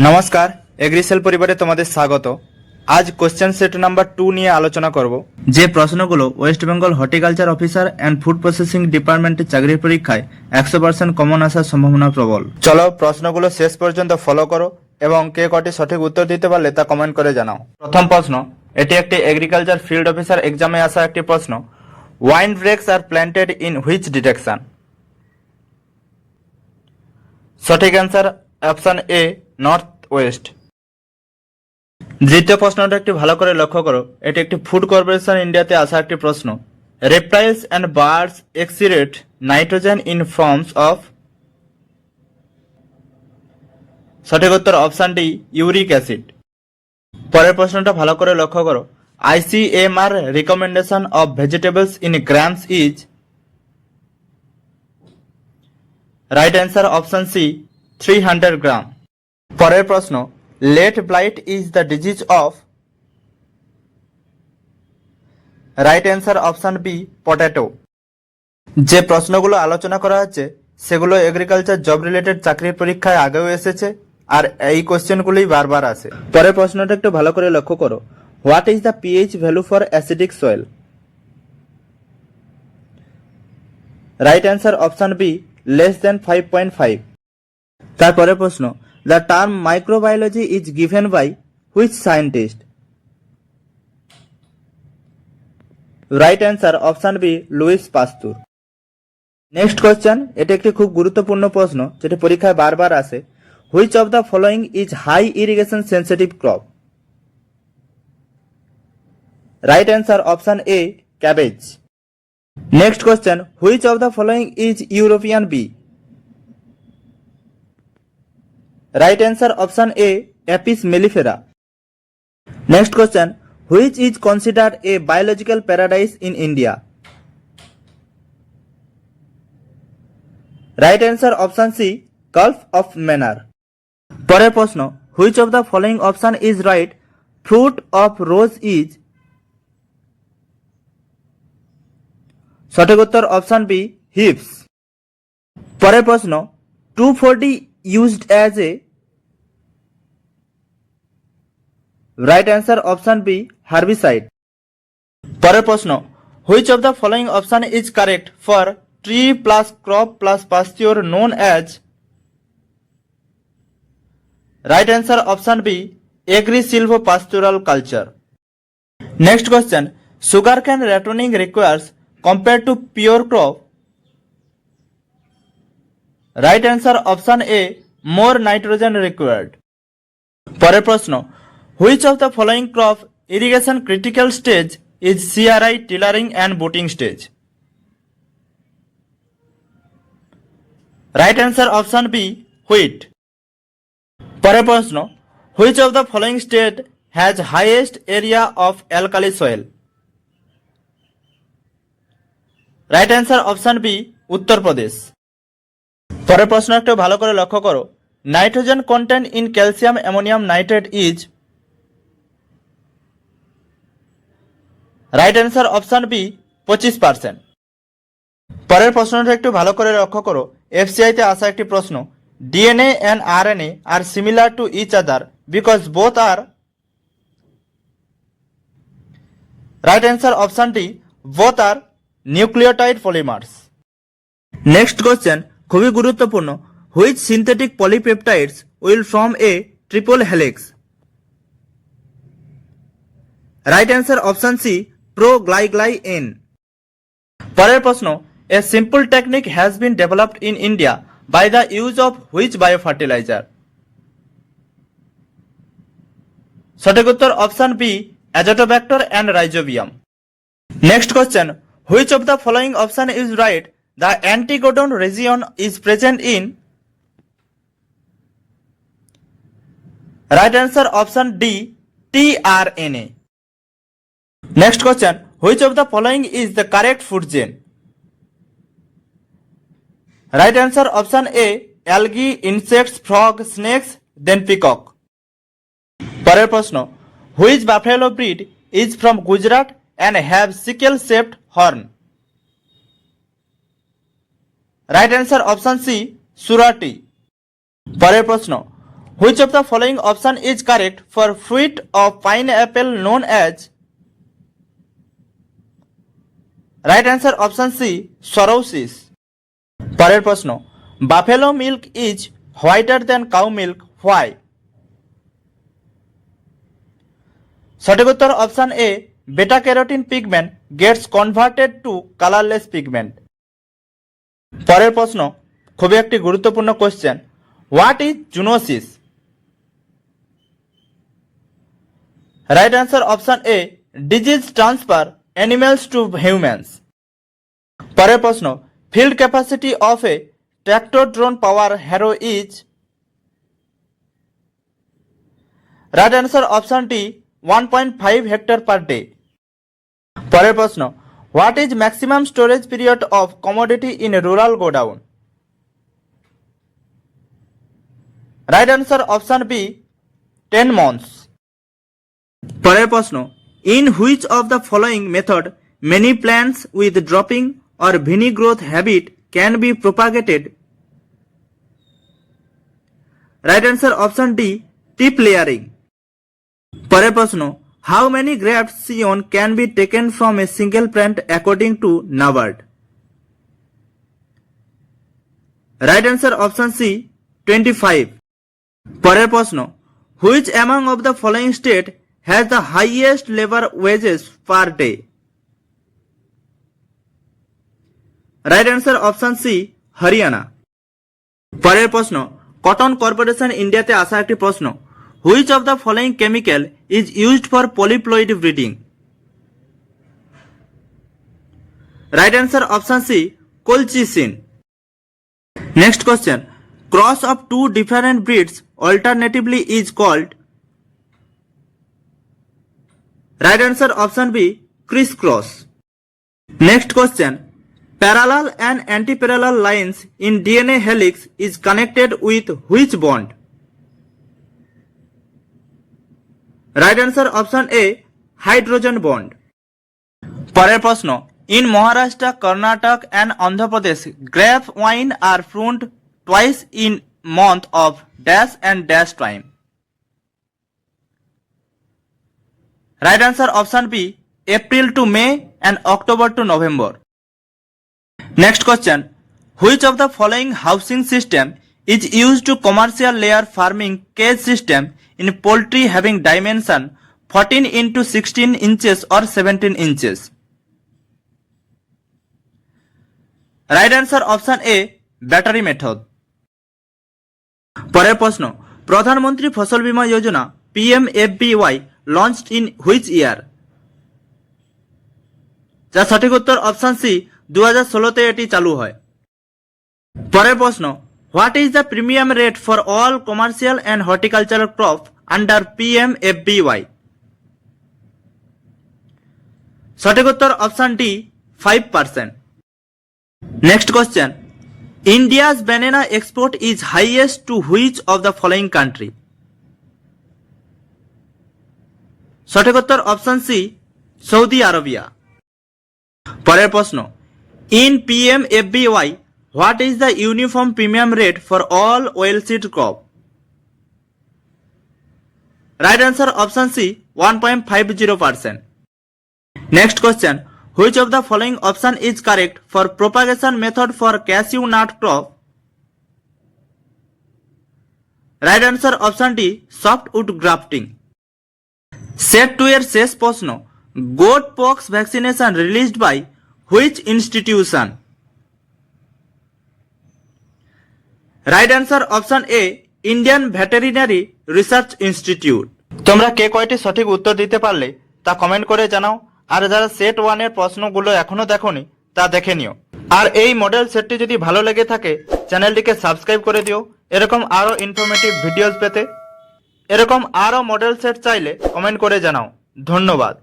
নমস্কার, এগ্রিসেল পরিবারে তোমাদের স্বাগত। আজ কোশ্চেন সেট নাম্বার 2 নিয়ে আলোচনা করব, যে প্রশ্নগুলো West Bengal horticulture officer and food processing ডিপার্টমেন্টের চাকরির পরীক্ষায় 100% কমন আসার সম্ভাবনা প্রবল। চলো প্রশ্নগুলো শেষ পর্যন্ত ফলো করো এবং কে কটি সঠিক উত্তর দিতে পারলে তা কমেন্ট করে জানাও। প্রথম প্রশ্ন, এটি একটি এগ্রিকালচার ফিল্ড অফিসার এক্সামে আসা একটি প্রশ্ন। Wind breaks are planted in which direction? সঠিক answer option A, north west. দ্বিতীয় প্রশ্নটা একটু ভালো করে লক্ষ্য করো, এটি একটি ফুড কর্পোরেশন ইন্ডিয়াতে আসা একটি প্রশ্ন। Reptiles and birds excrete nitrogen in forms of? সঠিক উত্তর অপশন ডি, ইউরিক অ্যাসিড। পরের প্রশ্নটা ভালো করে লক্ষ্য করো, ICMR recommendation of vegetables in grams is? Right answer option C, 300 gram. পরের প্রশ্ন, late blight is the disease of? Right answer option B, potato. যে প্রশ্নগুলো আলোচনা করা হচ্ছে সেগুলো এগ্রিকালচার জব রিলেটেড চাকরির পরীক্ষায় আগেও এসেছে, আর এই কোশ্চেনগুলোই বারবার আসে। পরের প্রশ্নটা একটু ভালো করে লক্ষ্য করো, what is the pH value for acidic soil? Right answer option B, less than 5.5। তারপরের প্রশ্ন, the term microbiology is given by which scientist? Right answer option B, Louis Pasteur. Next question, এটি একটি খুব গুরুত্বপূর্ণ প্রশ্ন যেটি পরীক্ষায় বারবার আসে। Which of the following is high irrigation sensitive crop? Right answer option A, cabbage. Next question, which of the following is European bee? Right answer option A, Apis mellifera. Next question, which is considered a biological paradise in India? Right answer option C, Gulf of Mannar. পরের প্রশ্ন, which of the following option is right? Fruit of rose is? সঠিক উত্তর option B, hips. পরের প্রশ্ন, 2,4-D used as a? Right answer option B, herbicide. পরের প্রশ্ন, which of the following option is correct for tree plus crop plus pasture known as? Right answer option B, agri সিলভো পাস্টোরাল culture. Next question, sugar cane রেটনিং requires compare to pure crop? Right answer option A, more nitrogen required. পরের প্রশ্ন, which of the following crop irrigation critical stage is CRI tillering and booting stage? Right answer option B, wheat. পরের প্রশ্ন, which of the following state has highest area of alkali soil? Right answer option B, Uttar Pradesh. পরের প্রশ্ন একটু ভালো করে লক্ষ্য করো, nitrogen content in calcium ammonium nitrate is? Right answer option B, 25%। পরের প্রশ্নটা একটু ভালো করে লক্ষ্য করো, FCI-তে আসা একটি প্রশ্ন। DNA and RNA are similar to each other because both are? Right answer option D, both are nucleotide polymers. Next question, খুবই গুরুত্বপূর্ণ, which synthetic polypeptides will form a triple helix? Right answer option C, proglycine. পরের প্রশ্ন, a simple technique has been developed in India by the use of which biofertilizer? সঠিক উত্তর option B, azotobacter and rhizobium. Next question, which of the following option is right? The anticodon region is present in? Right answer option D, tRNA. Next question, which of the following is the correct food chain? Right answer option A, algae, insects, frog, snakes, then peacock. পরের প্রশ্ন, which buffalo breed is from Gujarat and have sickle shaped horn? Right answer option C, Surti. পরের প্রশ্ন, Which of the following option is correct for fruit of pineapple known as? Right answer option C, cirrhosis. পরের প্রশ্ন, buffalo milk is whiter than cow milk. Why? সঠিক উত্তর option A, beta carotene pigment gets converted to colourless pigment. পরের প্রশ্ন খুবই একটি গুরুত্বপূর্ণ question, what is zoonosis? Right answer option A, disease transfer animals to humans. পরের প্রশ্ন, field capacity of a tractor drawn power harrow is? Right answer option D, 1.5 hectare per day. পরের প্রশ্ন, what is maximum storage period of commodity in rural godown? Right answer option B, 10 months। পরের প্রশ্ন, in which of the following method many plants with drooping or viny growth habit can be propagated? Right answer option D, tip layering. পরের প্রশ্ন, how many grafts scion can be taken from a single plant according to NABARD? Right answer option C, 25। পরের প্রশ্ন, which among of the following state has the highest labour wages per day? Right answer option C, Haryana. পরের প্রশ্ন, cotton corporation ইন্ডিয়াতে আসা একটি প্রশ্ন, which of the following chemical is used for polyploid breeding? Right answer option C, colchicine. Next question, cross of two different breeds alternatively is called? Right answer option B, criss cross. Next question, parallel and antiparallel lines in DNA helix is connected with which bond? Right answer option A, hydrogen bond. পরের প্রশ্ন, in Maharashtra, Karnataka and Andhra Pradesh grape wine are pruned twice in month of dash and dash time? Right answer option B, April to May and October to November. Next question, which of the following housing system is used to commercial layer farming cage system in poultry having dimension 14 into 16 inches or 17 inches? Right answer option A, battery method. পরের প্রশ্ন, প্রধানমন্ত্রী ফসল বীমা যোজনা PMFBY launched in which year? যার সঠিক উত্তর option C, 2016-তে এটি চালু হয়। পরের প্রশ্ন, what is the premium rate for all commercial and horticultural crop under PMFBY? সঠিক উত্তর অপশন ডি, 5%। Next question, India's banana export is highest to which of the following country? সঠিক উত্তর অপশন সি, সৌদি আরবিয়া। পরের প্রশ্ন, in PMFBY what is the uniform premium rate for all oilseed crop? Right answer option C, 1.50%. Next question, which of the following option is correct for propagation method for cashew nut crop? Right answer option D, softwood grafting. Set 2 এর শেষ প্রশ্ন, goat pox vaccination released by which institution? Right answer option A, Indian Veterinary Research Institute. তোমরা কে কয়টি সঠিক উত্তর দিতে পারলে তা কমেন্ট করে জানাও, আর যারা সেট 1 এর প্রশ্নগুলো এখনো দেখোনি তা দেখে নিও। আর এই মডেল সেটটি যদি ভালো লেগে থাকে চ্যানেলটিকে সাবস্ক্রাইব করে দিও এরকম আরো ইনফরমেটিভ ভিডিওস পেতে। এরকম আরো মডেল সেট চাইলে কমেন্ট করে জানাও। ধন্যবাদ।